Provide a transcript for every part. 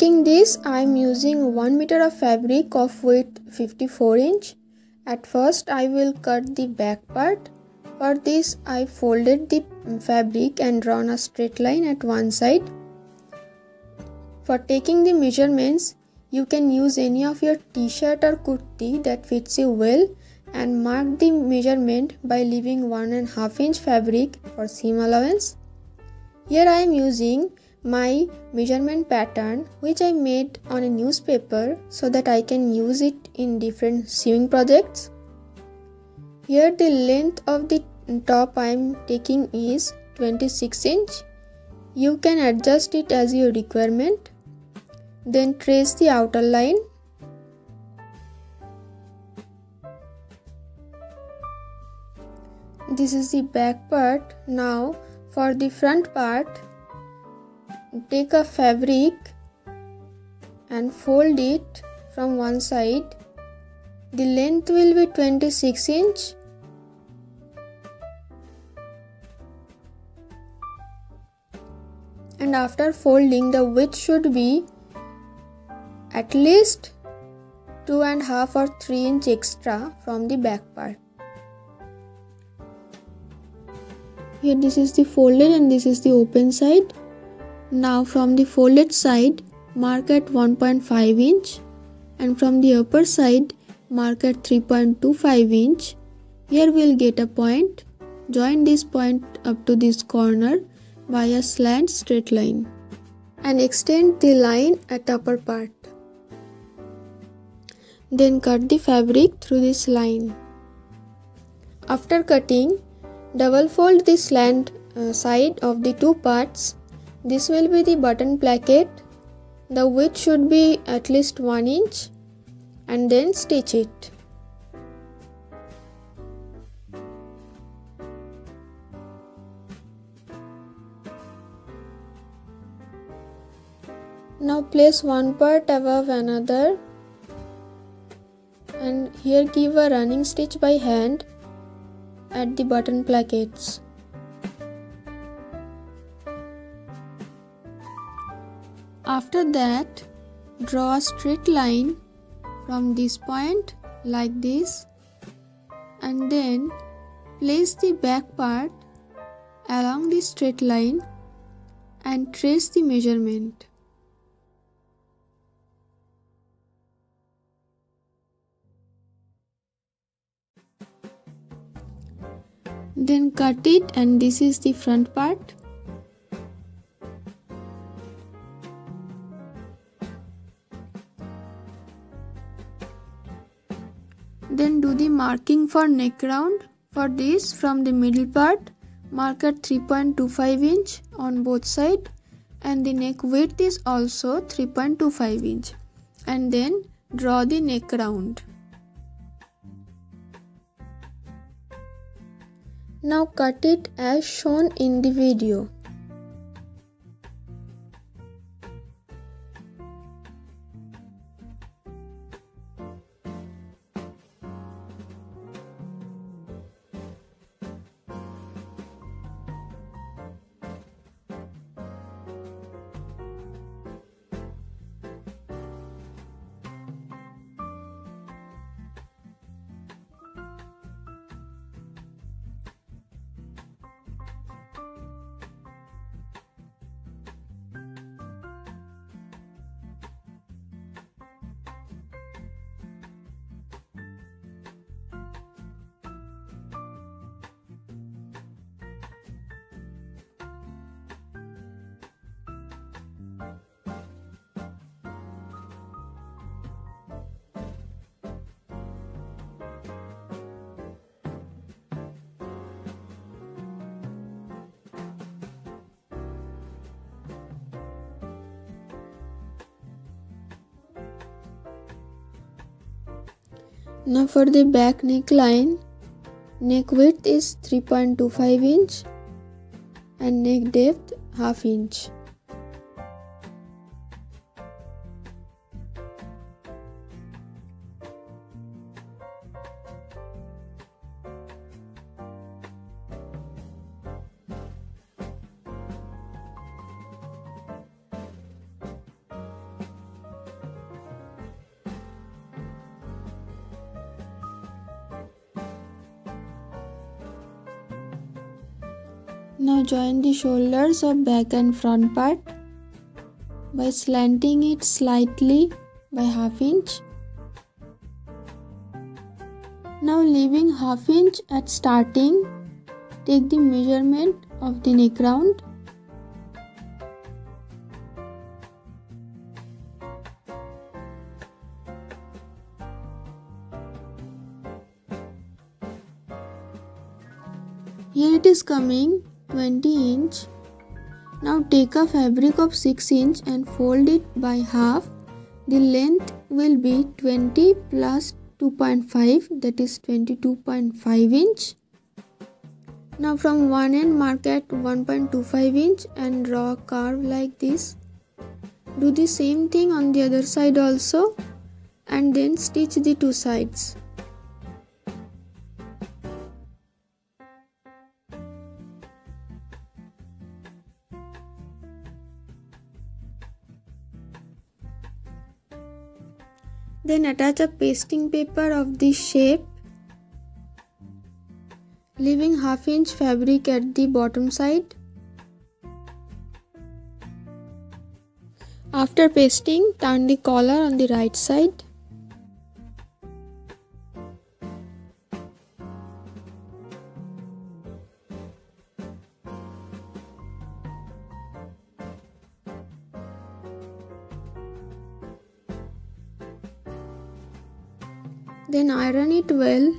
making this, I am using 1 meter of fabric of width 54 inch. At first I will cut the back part. For this I folded the fabric and drawn a straight line at one side. For taking the measurements, you can use any of your t-shirt or kurti that fits you well and mark the measurement by leaving 1.5 inch fabric for seam allowance. Here I am using my measurement pattern which I made on a newspaper so that I can use it in different sewing projects. Here the length of the top I am taking is 26 inch. You can adjust it as your requirement. Then trace the outer line. This is the back part. Now for the front part, take a fabric and fold it from one side. The length will be 26 inch. And after folding, the width should be at least 2.5 or 3 inch extra from the back part. Here this is the folded and this is the open side. Now from the folded side, mark at 1.5 inch and from the upper side, mark at 3.25 inch. Here we will get a point. Join this point up to this corner by a slant straight line and extend the line at upper part. Then cut the fabric through this line. After cutting, double fold the slant side of the two parts. This will be the button placket. The width should be at least 1 inch and then stitch it. Now place one part above another and here give a running stitch by hand at the button plackets. After that, draw a straight line from this point like this and then place the back part along the straight line and trace the measurement. Then cut it and this is the front part. Then do the marking for neck round. For this, from the middle part, mark at 3.25 inch on both sides and the neck width is also 3.25 inch and then draw the neck round. Now cut it as shown in the video. Now for the back neckline, neck width is 3.25 inch and neck depth ½ inch. Now join the shoulders of back and front part by slanting it slightly by ½ inch. Now leaving ½ inch at starting, take the measurement of the neck round. Here it is coming 20 inch. Now take a fabric of 6 inch and fold it by half. The length will be 20 plus 2.5, that is 22.5 inch. Now from one end mark at 1.25 inch and draw a curve like this. Do the same thing on the other side also and then stitch the two sides. Then attach a pasting paper of this shape, leaving ½ inch fabric at the bottom side. After pasting, turn the collar on the right side. Then iron it well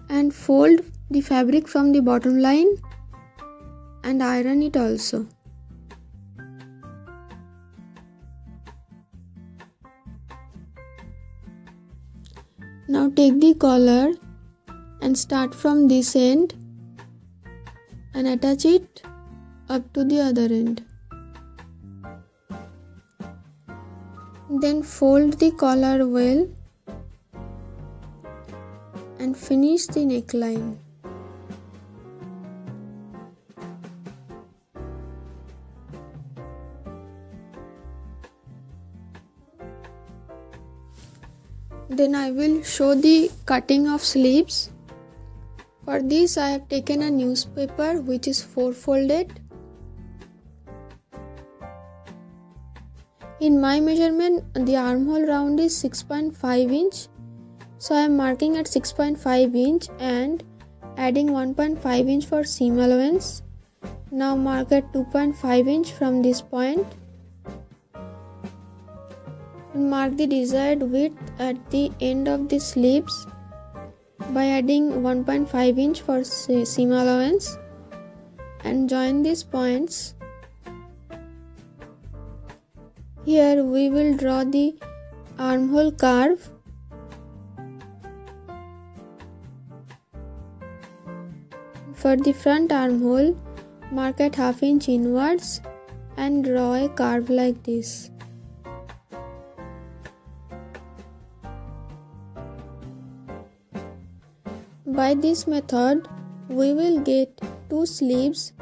and fold the fabric from the bottom line and iron it also. Now take the collar and start from this end and attach it up to the other end. Then fold the collar well and finish the neckline. Then I will show the cutting of sleeves. For this I have taken a newspaper which is 4-folded. In my measurement, the armhole round is 6.5 inch. So I am marking at 6.5 inch and adding 1.5 inch for seam allowance. Now mark at 2.5 inch from this point. And mark the desired width at the end of the sleeves by adding 1.5 inch for seam allowance and join these points. Here we will draw the armhole curve. For the front armhole, mark at ½ inch inwards and draw a curve like this. By this method, we will get 2 sleeves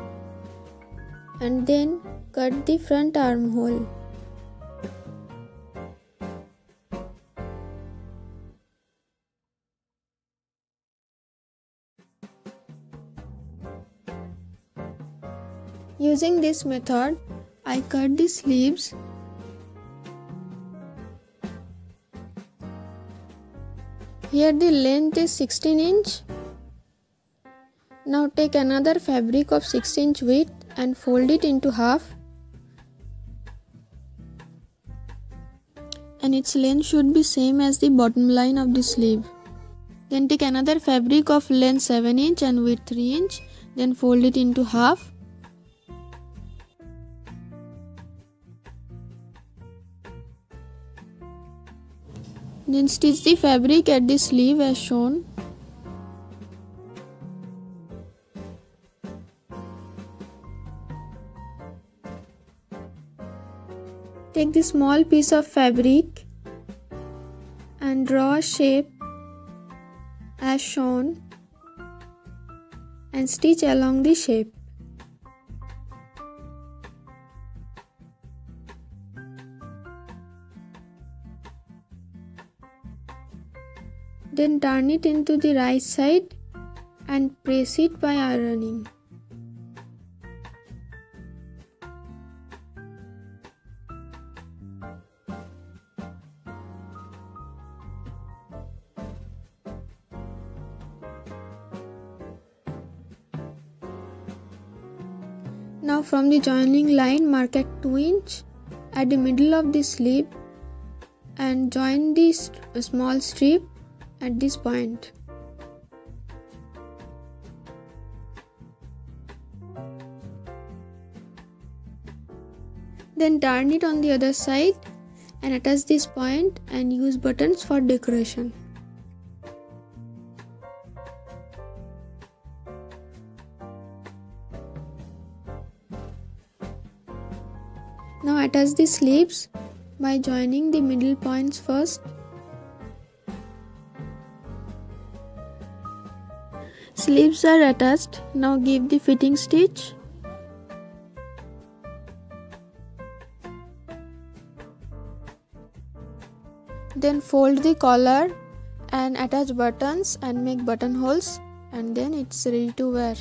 and then cut the front armhole. Using this method, I cut the sleeves. Here the length is 16 inch. Now take another fabric of 6 inch width and fold it into half. And its length should be same as the bottom line of the sleeve. Then take another fabric of length 7 inch and width 3 inch. Then fold it into half. Then stitch the fabric at the sleeve as shown. Take the small piece of fabric and draw a shape as shown and stitch along the shape. Then turn it into the right side and press it by ironing. Now from the joining line, mark at 2 inch at the middle of the sleeve and join this small strip at this point. Then turn it on the other side and attach this point and use buttons for decoration. Now attach the sleeves by joining the middle points first. Sleeves are attached. Now give the fitting stitch. Then fold the collar and attach buttons and make buttonholes, and then it's ready to wear.